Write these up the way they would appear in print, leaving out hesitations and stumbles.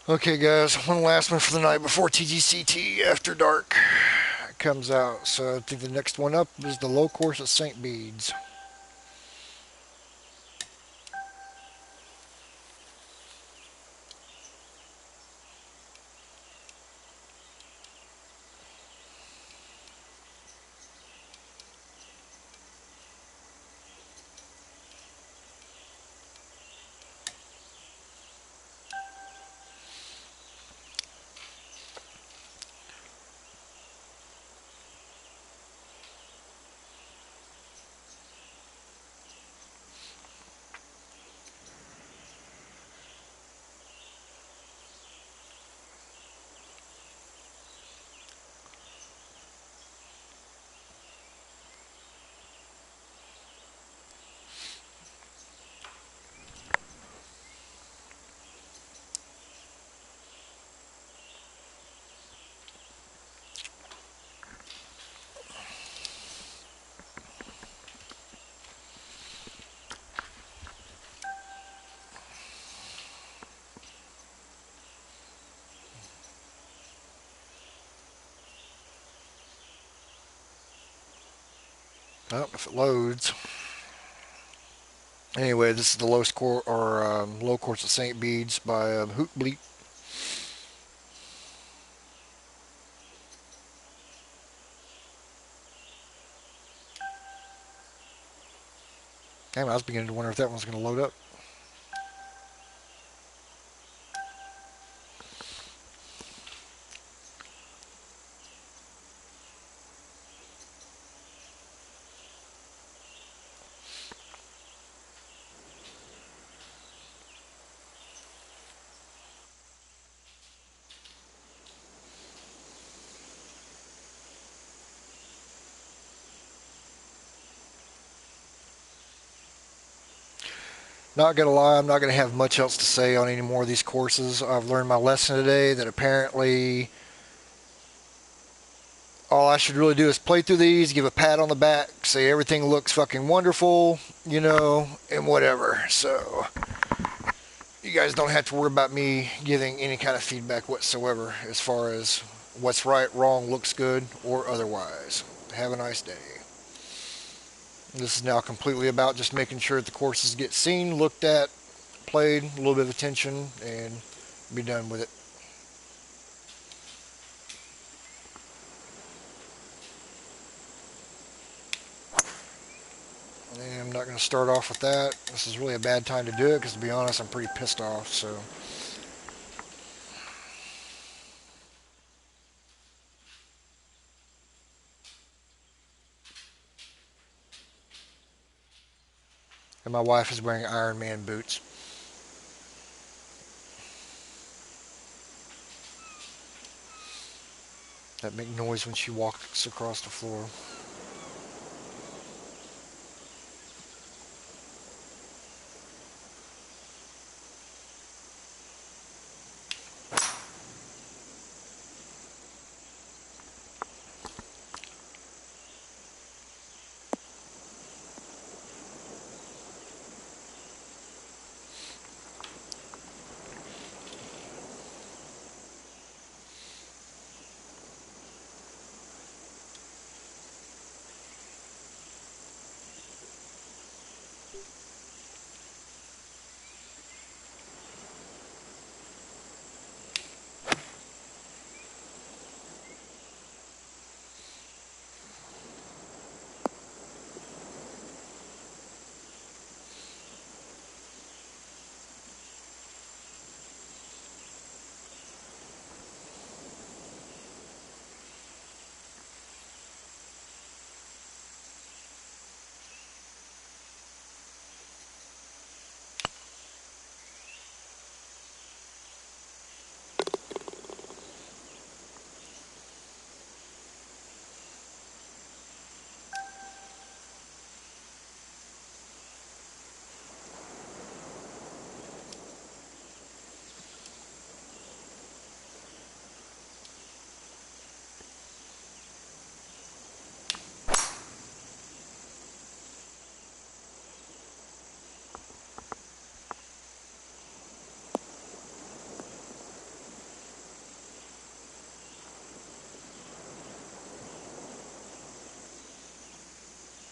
Okay, guys, one last one for the night before TGCT After Dark comes out. So I think the next one up is the low course at St. Bede's. Oh, if it loads. Anyway, this is the low score or low course at St. Bede's by Hoot Bleep. Damn, I was beginning to wonder if that one's going to load up. Not gonna lie, I'm not gonna have much else to say on any more of these courses. I've learned my lesson today that apparently all I should really do is play through these, give a pat on the back, say everything looks fucking wonderful, and whatever. So you guys don't have to worry about me giving any kind of feedback whatsoever as far as what's right, wrong, looks good, or otherwise. Have a nice day. This is now completely about just making sure that the courses get seen, looked at, played, a little bit of attention, and be done with it. And I'm not going to start off with that. This is really a bad time to do it because, to be honest, I'm pretty pissed off. So, and my wife is wearing Iron Man boots that make noise when she walks across the floor.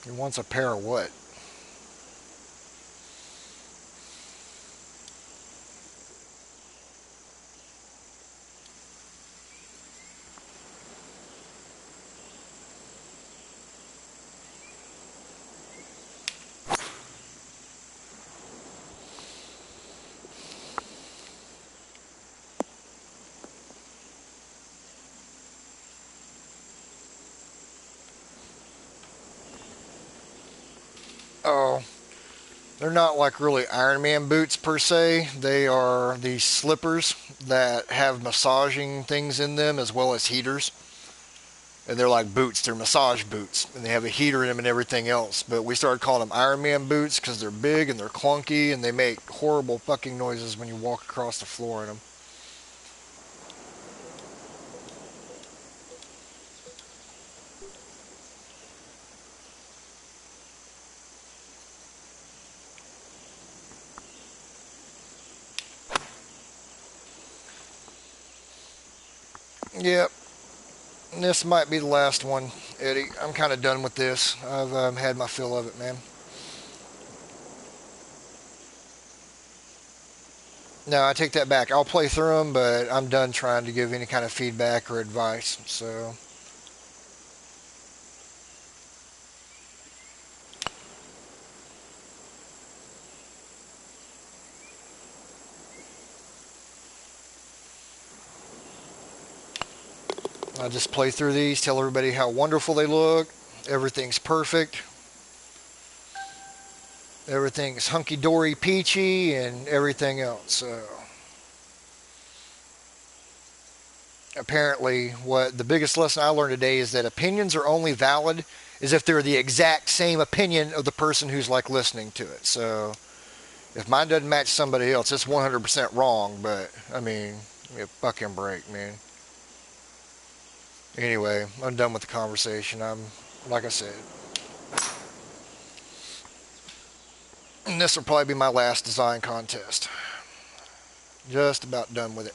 He wants a pair of what? Oh, they're not like really Iron Man boots per se. They are these slippers that have massaging things in them as well as heaters. And they're like boots. They're massage boots, and they have a heater in them and everything else. But we started calling them Iron Man boots because they're big and they're clunky and they make horrible fucking noises when you walk across the floor in them. Yep, this might be the last one, Eddie. I'm kind of done with this. I've had my fill of it, man. No, I take that back. I'll play through them, but I'm done trying to give any kind of feedback or advice. So I just play through these, tell everybody how wonderful they look. Everything's perfect. Everything's hunky dory peachy and everything else. So apparently, what the biggest lesson I learned today is that opinions are only valid is if they're the exact same opinion of the person who's like listening to it. So if mine doesn't match somebody else, it's 100% wrong. But I mean, give me a fucking break, man. Anyway, I'm done with the conversation. Like I said, this will probably be my last design contest. Just about done with it.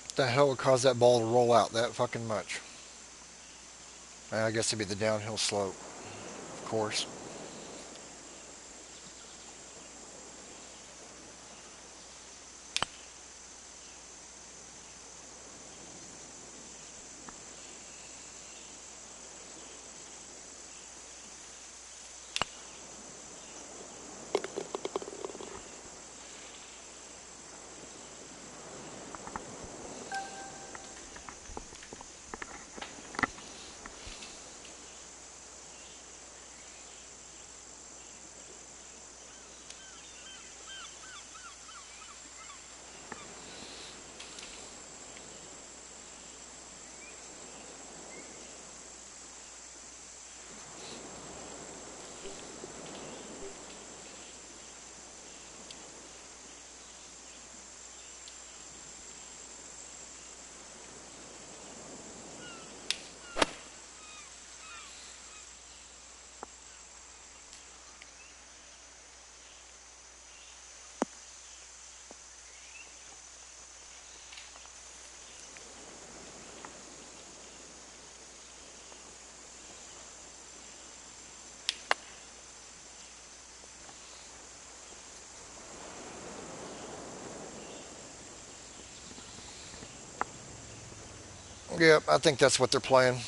What the hell would cause that ball to roll out that fucking much? I guess it'd be the downhill slope, of course. Yep, I think that's what they're playing.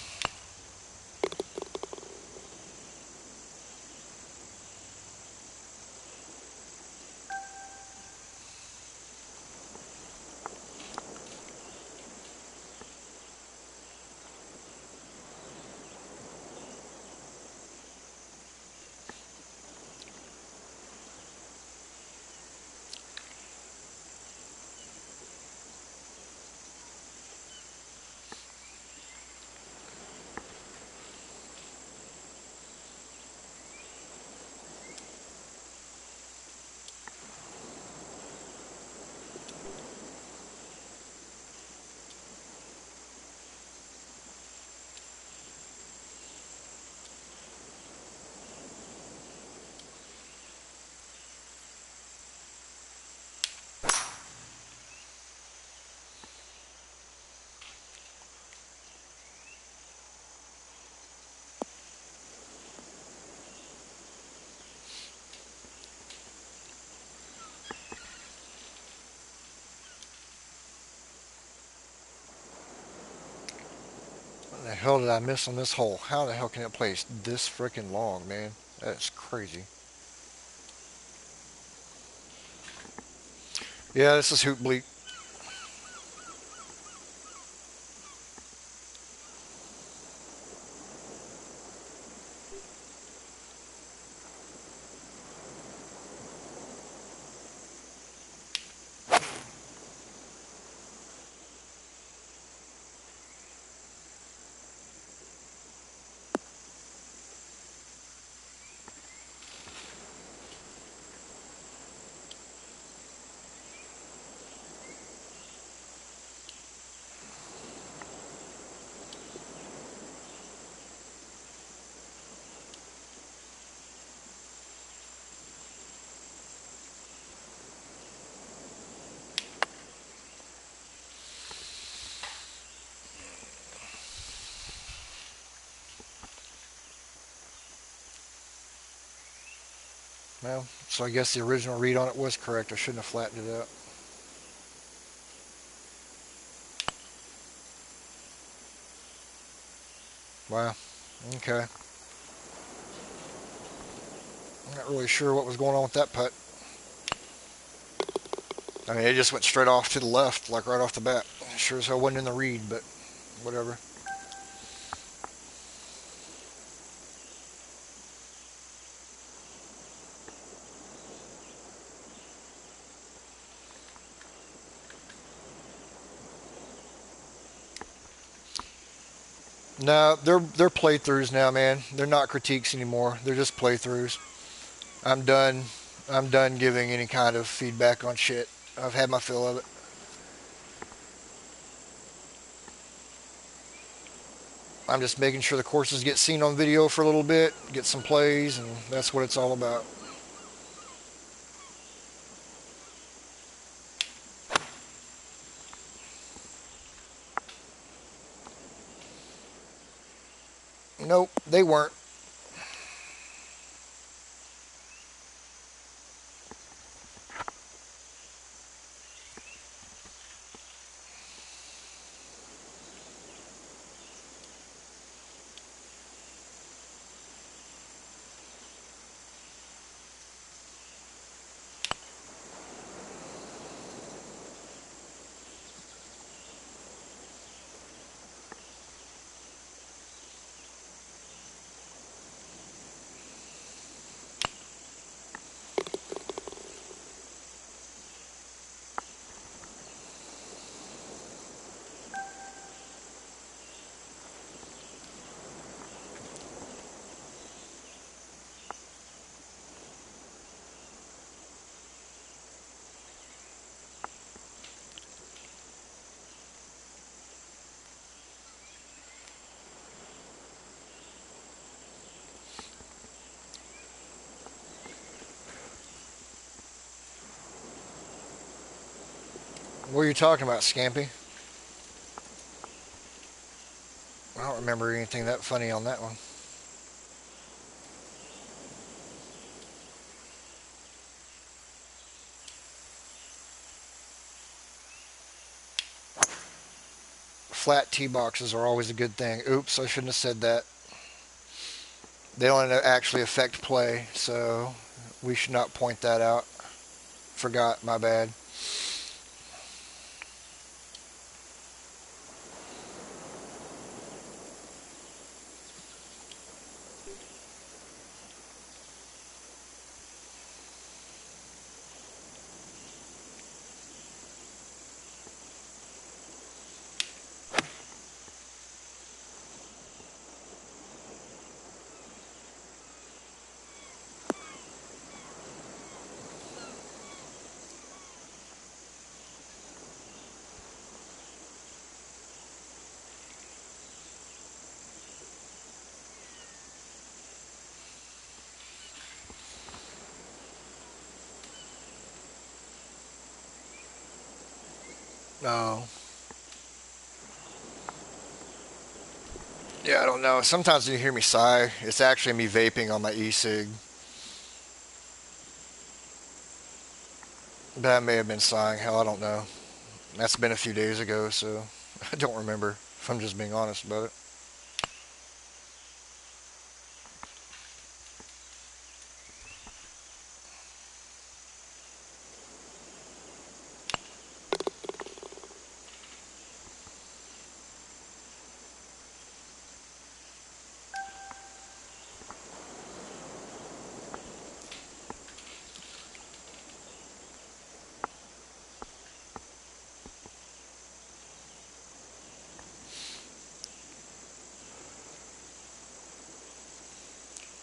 What the hell did I miss on this hole? How the hell can it place this freaking long, man? That's crazy. Yeah, this is hoop bleak. Well, so I guess the original read on it was correct. I shouldn't have flattened it out. Wow. Okay. I'm not really sure what was going on with that putt. I mean, it just went straight off to the left, like right off the bat. Sure as hell wasn't in the read, but whatever. No, they're playthroughs now, man. They're not critiques anymore. They're just playthroughs. I'm done. I'm done giving any kind of feedback on shit. I've had my fill of it. I'm just making sure the courses get seen on video for a little bit, get some plays, and that's what it's all about. Nope, they weren't. What are you talking about, Scampy? I don't remember anything that funny on that one. flat tee boxes are always a good thing. Oops, I shouldn't have said that. They don't actually affect play, so we should not point that out. Forgot, my bad. No. Yeah, I don't know. Sometimes when you hear me sigh, it's actually me vaping on my e-cig. That may have been sighing. Hell, I don't know. That's been a few days ago, so I don't remember, if I'm just being honest about it.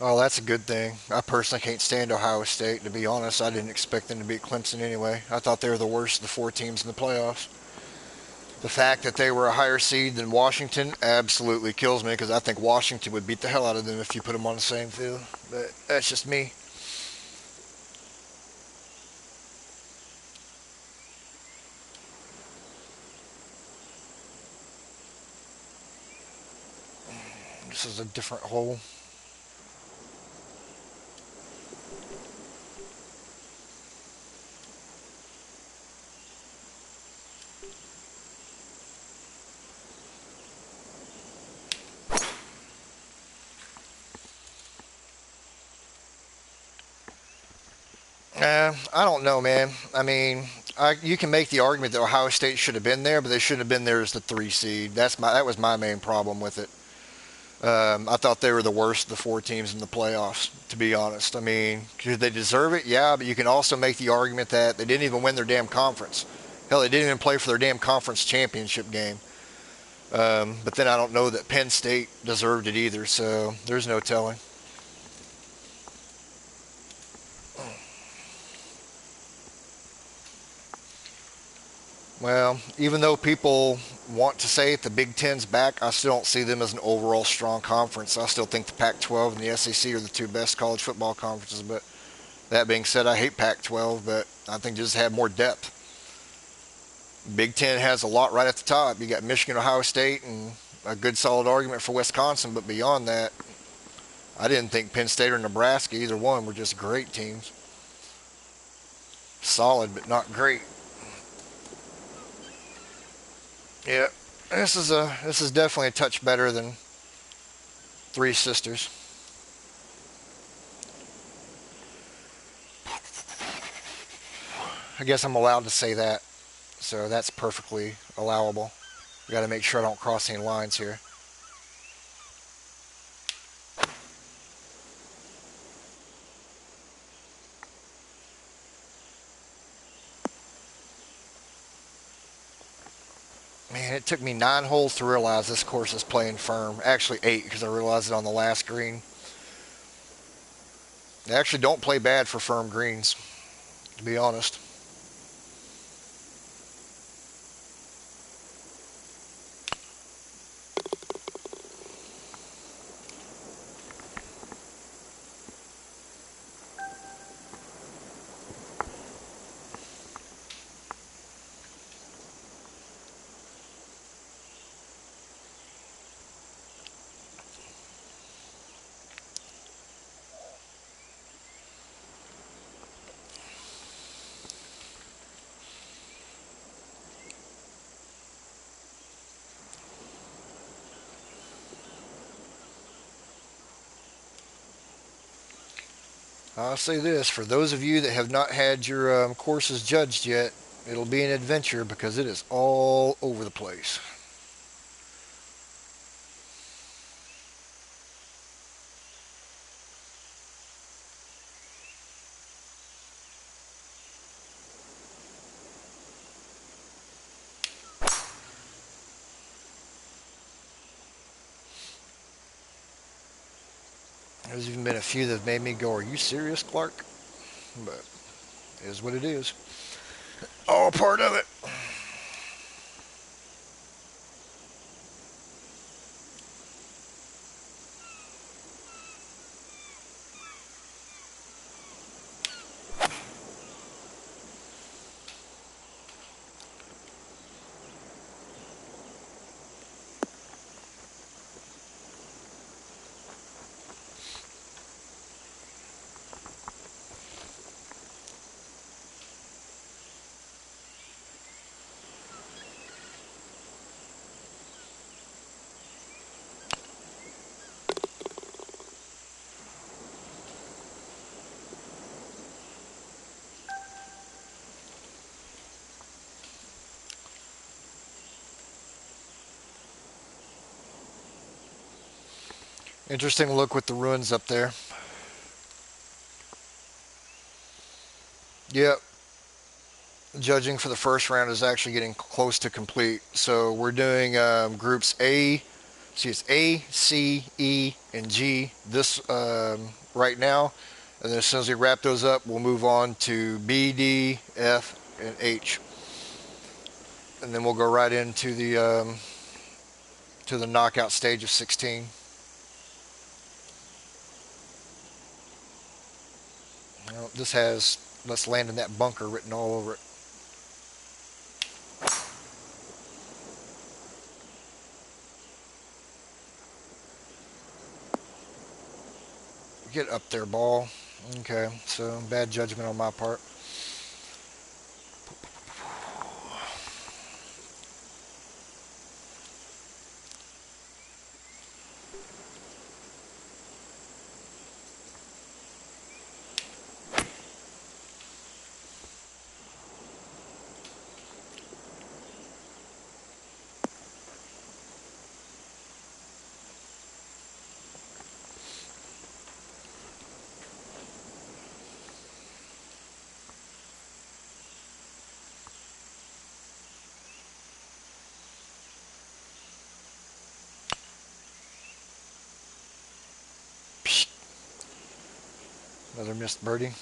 Oh, that's a good thing. I personally can't stand Ohio State. To be honest, I didn't expect them to beat Clemson anyway. I thought they were the worst of the four teams in the playoffs. The fact that they were a higher seed than Washington absolutely kills me because I think Washington would beat the hell out of them if you put them on the same field. But that's just me. This is a different hole. I don't know, man. I mean, you can make the argument that Ohio State should have been there, but they shouldn't have been there as the three seed. That was my main problem with it. I thought they were the worst of the four teams in the playoffs, to be honest. I mean, did they deserve it? Yeah, but you can also make the argument that they didn't even win their damn conference. Hell, they didn't even play for their damn conference championship game. But then I don't know that Penn State deserved it either, so there's no telling. Well, even though people want to say the Big Ten's back, I still don't see them as an overall strong conference. I still think the Pac-12 and the SEC are the two best college football conferences. But that being said, I hate Pac-12, but I think they just have more depth. Big Ten has a lot right at the top. You got Michigan, Ohio State, and a good solid argument for Wisconsin. But beyond that, I didn't think Penn State or Nebraska, either one, were just great teams. Solid, but not great. Yeah, this is definitely a touch better than Three Sisters. I guess I'm allowed to say that, so that's perfectly allowable. I got to make sure I don't cross any lines here. Man, it took me 9 holes to realize this course is playing firm. Actually, 8 because I realized it on the last green. They actually don't play bad for firm greens, to be honest. I'll say this, for those of you that have not had your courses judged yet, it'll be an adventure because it is all over the place. There's even been a few that have made me go, "Are you serious, Clark?" But it is what it is. All part of it. Interesting look with the ruins up there. Yep. Judging for the first round is actually getting close to complete. So we're doing groups A, see it's A, C, E, and G this right now. And then as soon as we wrap those up, we'll move on to B, D, F, and H. And then we'll go right into the knockout stage of 16. This has "Let's Land in That Bunker" written all over it. Get up there, ball. Okay, so bad judgment on my part. Another missed birdie.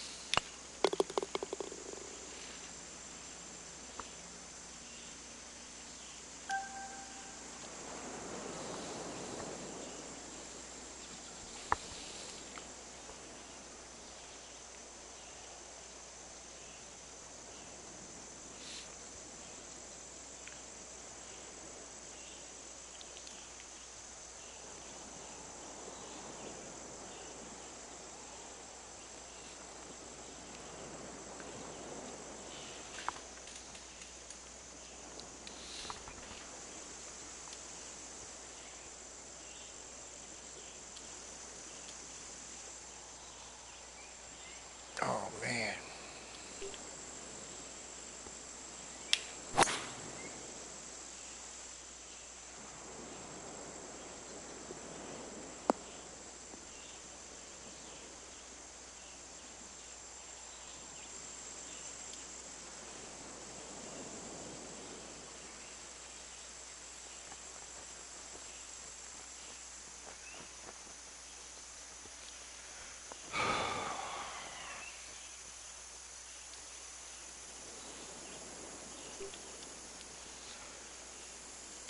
Oh man.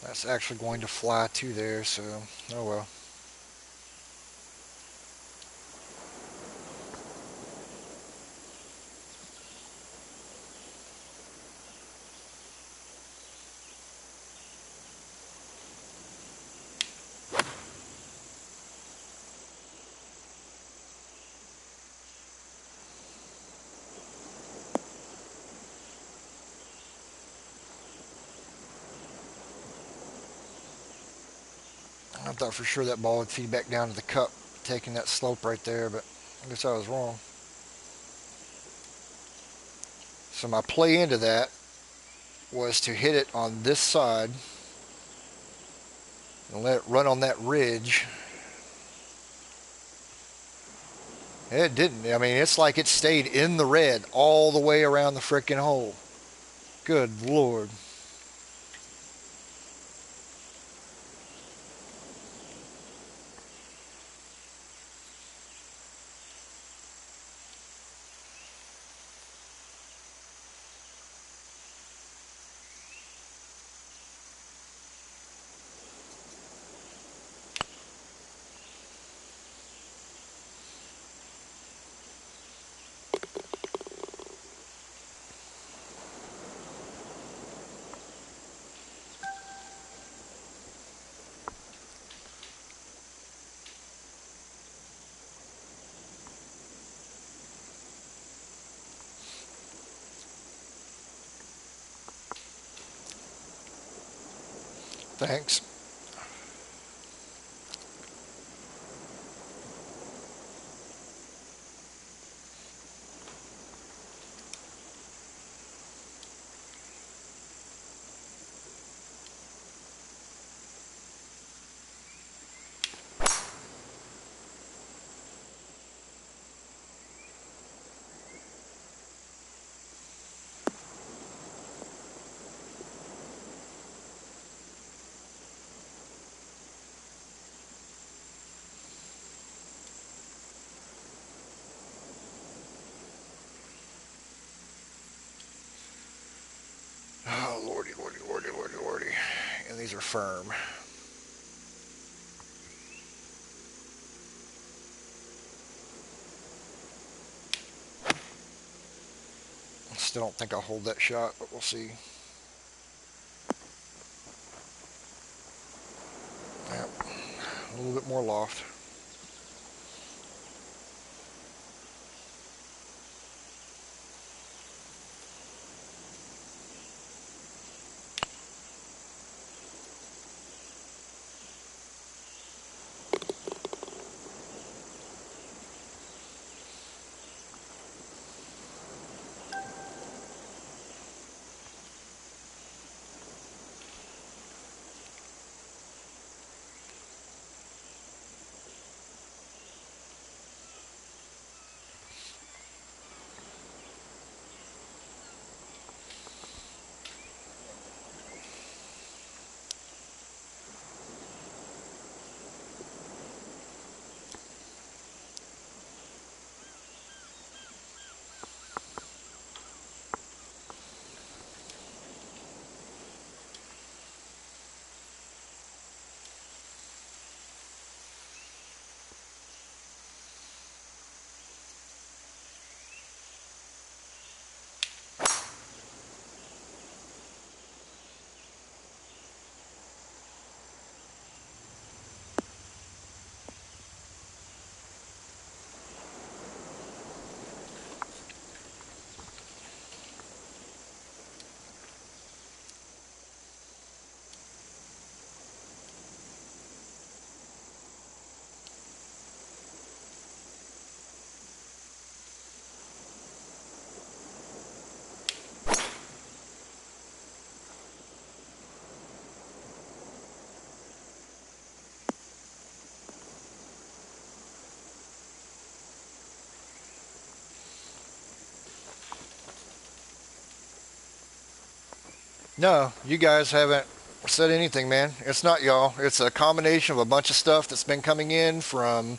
That's actually going to fly to there, so oh well. I thought for sure that ball would feed back down to the cup, taking that slope right there, but I guess I was wrong. So my play into that was to hit it on this side and let it run on that ridge. It didn't. I mean, it's like it stayed in the red all the way around the frickin' hole. Good Lord. Thanks. Oh, lordy, lordy, lordy, lordy, lordy. And these are firm. Still don't think I'll hold that shot, but we'll see. Yep. A little bit more loft. No, you guys haven't said anything, man. It's not y'all. It's a combination of a bunch of stuff that's been coming in from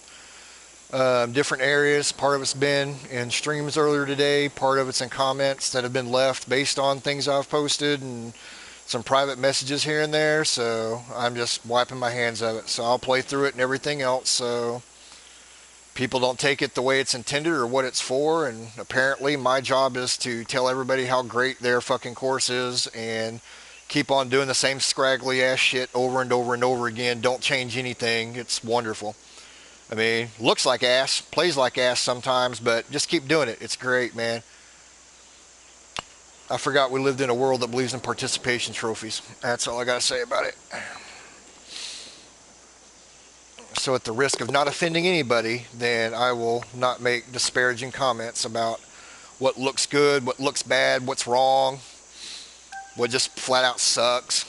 different areas. Part of it's been in streams earlier today. Part of it's in comments that have been left based on things I've posted and some private messages here and there. So I'm just wiping my hands of it. So I'll play through it and everything else. So people don't take it the way it's intended or what it's for. And apparently my job is to tell everybody how great their fucking course is and keep on doing the same scraggly ass shit over and over and over again. Don't change anything. It's wonderful. I mean, looks like ass, plays like ass sometimes, but just keep doing it. It's great, man. I forgot we lived in a world that believes in participation trophies. That's all I got to say about it. So at the risk of not offending anybody, then I will not make disparaging comments about what looks good, what looks bad, what's wrong, what just flat out sucks.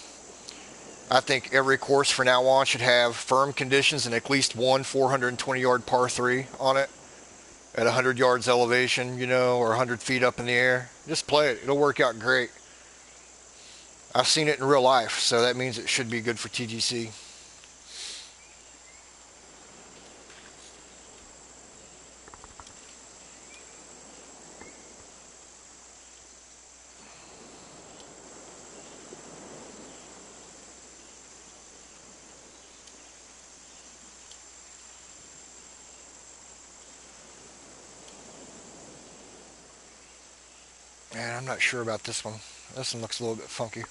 I think every course from now on should have firm conditions and at least one 420 yard par 3 on it at 100 yards elevation, or 100 feet up in the air. Just play it. It'll work out great. I've seen it in real life, so that means it should be good for TGC. Man, I'm not sure about this one. This one looks a little bit funky.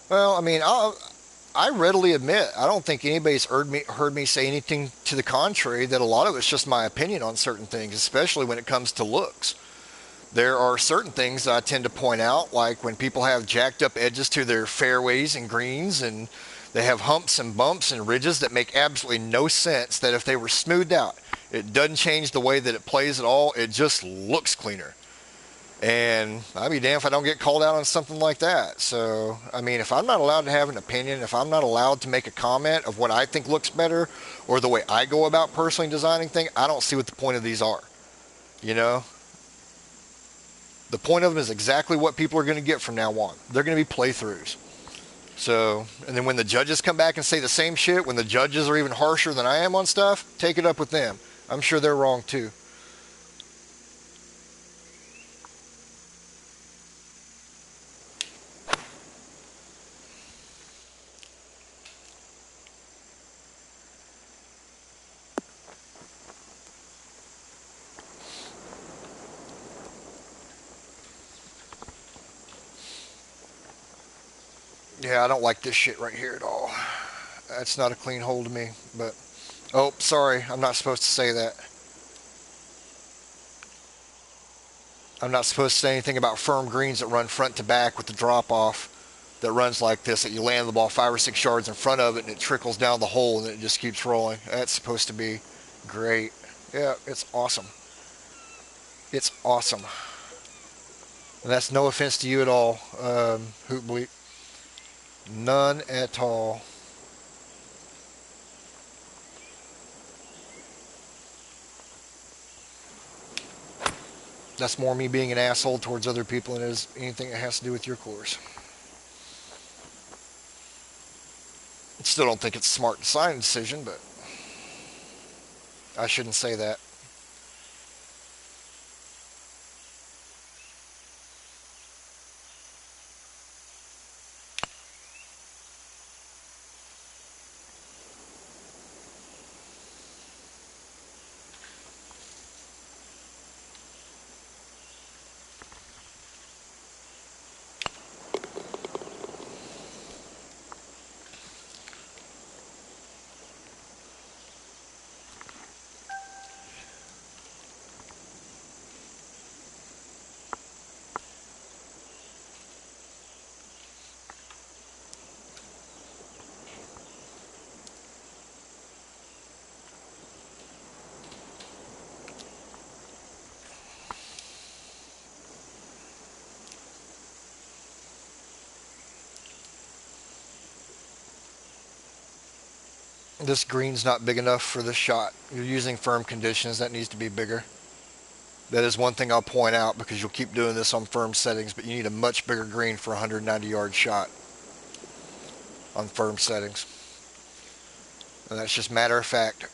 Well, I mean, I readily admit I don't think anybody's heard me say anything to the contrary. That a lot of it's just my opinion on certain things, especially when it comes to looks. There are certain things that I tend to point out, like when people have jacked up edges to their fairways and greens, and they have humps and bumps and ridges that make absolutely no sense. That if they were smoothed out, it doesn't change the way that it plays at all. It just looks cleaner. And I'd be damned if I don't get called out on something like that. So, I mean, if I'm not allowed to have an opinion, if I'm not allowed to make a comment of what I think looks better or the way I go about personally designing things, I don't see what the point of these are. You know? The point of them is exactly what people are going to get from now on. They're going to be playthroughs. So, and then when the judges come back and say the same shit, when the judges are even harsher than I am on stuff, take it up with them. I'm sure they're wrong too. Yeah, I don't like this shit right here at all. That's not a clean hole to me, but oh, sorry, I'm not supposed to say that. I'm not supposed to say anything about firm greens that run front to back with the drop off that runs like this, that you land the ball 5 or 6 yards in front of it and it trickles down the hole and it just keeps rolling. That's supposed to be great. Yeah, it's awesome. It's awesome. And that's no offense to you at all, Hoot Bleep. None at all. That's more me being an asshole towards other people than it is anything that has to do with your course. I still don't think it's a smart design decision, but I shouldn't say that. This green's not big enough for this shot. You're using firm conditions. That needs to be bigger. That is one thing I'll point out because you'll keep doing this on firm settings, but you need a much bigger green for a 190 yard shot on firm settings. And that's just matter of fact.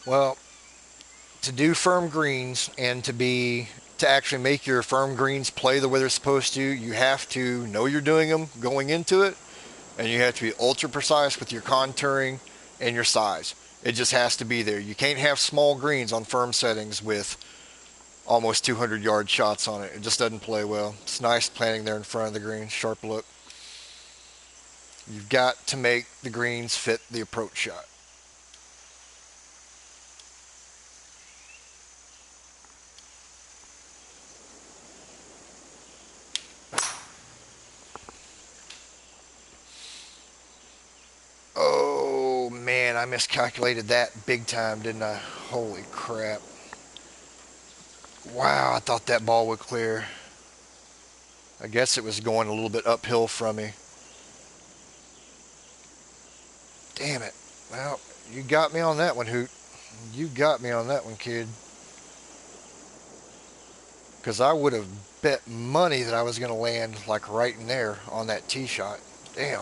Well, to do firm greens and to actually make your firm greens play the way they're supposed to, you have to know you're doing them going into it, and you have to be ultra precise with your contouring and your size. It just has to be there. You can't have small greens on firm settings with almost 200-yard shots on it. It just doesn't play well. It's nice planting there in front of the green, sharp look. You've got to make the greens fit the approach shot. Oh man, I miscalculated that big time, didn't I? Holy crap. Wow, I thought that ball would clear. I guess it was going a little bit uphill from me. Damn it. Well, you got me on that one, Hoot. You got me on that one, kid. Because I would have bet money that I was going to land like right in there on that tee shot. Damn.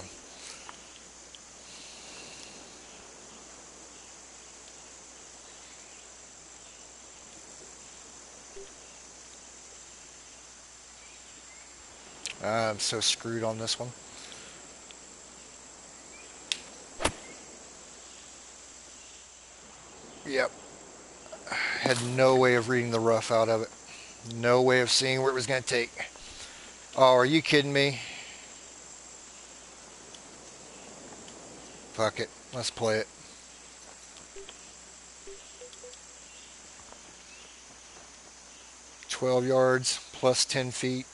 I'm so screwed on this one. Yep. Had no way of reading the rough out of it. No way of seeing where it was going to take. Oh, are you kidding me? Fuck it. Let's play it. "12 yards plus 10 feet.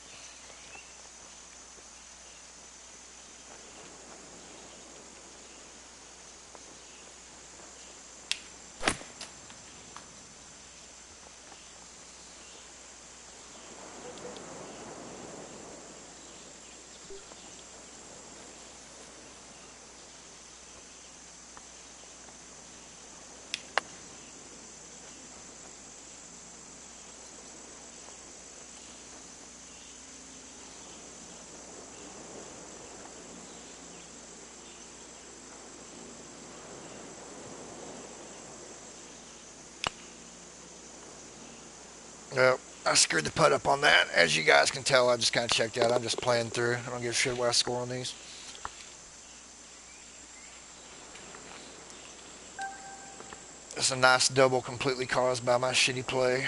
Yep. I screwed the putt up on that. As you guys can tell, I just kind of checked out. I'm just playing through. I don't give a shit what I score on these. It's a nice double completely caused by my shitty play.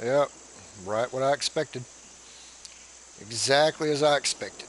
Yep. Right what I expected. Exactly as I expected.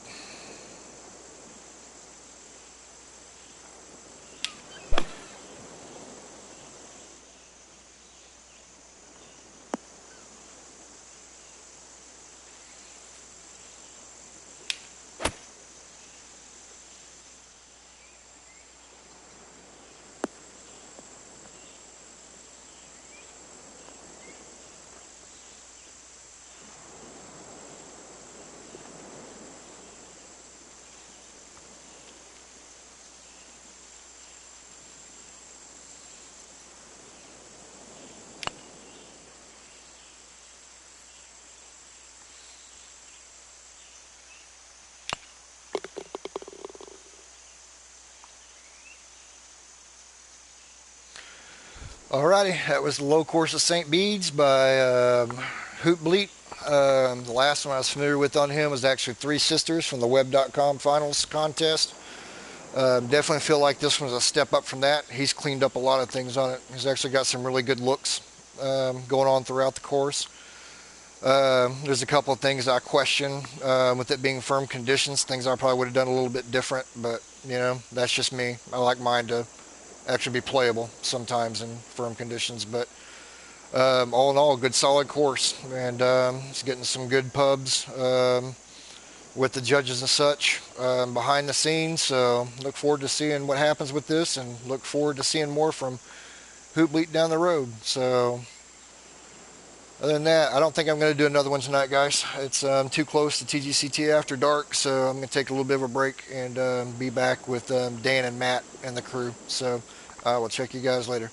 Alrighty, that was the low course of St. Bede's by Hoot Bleat. The last one I was familiar with on him was actually Three Sisters from the Web.com Finals contest. Definitely feel like this one's a step up from that. He's cleaned up a lot of things on it. He's actually got some really good looks going on throughout the course. There's a couple of things I question with it being firm conditions, things I probably would have done a little bit different, but You know, that's just me. I like mine to actually be playable sometimes in firm conditions. But all in all, good solid course, and it's getting some good pubs with the judges and such behind the scenes. So look forward to seeing what happens with this, and look forward to seeing more from Hoop Bleat down the road. So other than that, I don't think I'm going to do another one tonight, guys. It's too close to TGCT after dark, so I'm going to take a little bit of a break and be back with Dan and Matt and the crew. So I will check you guys later.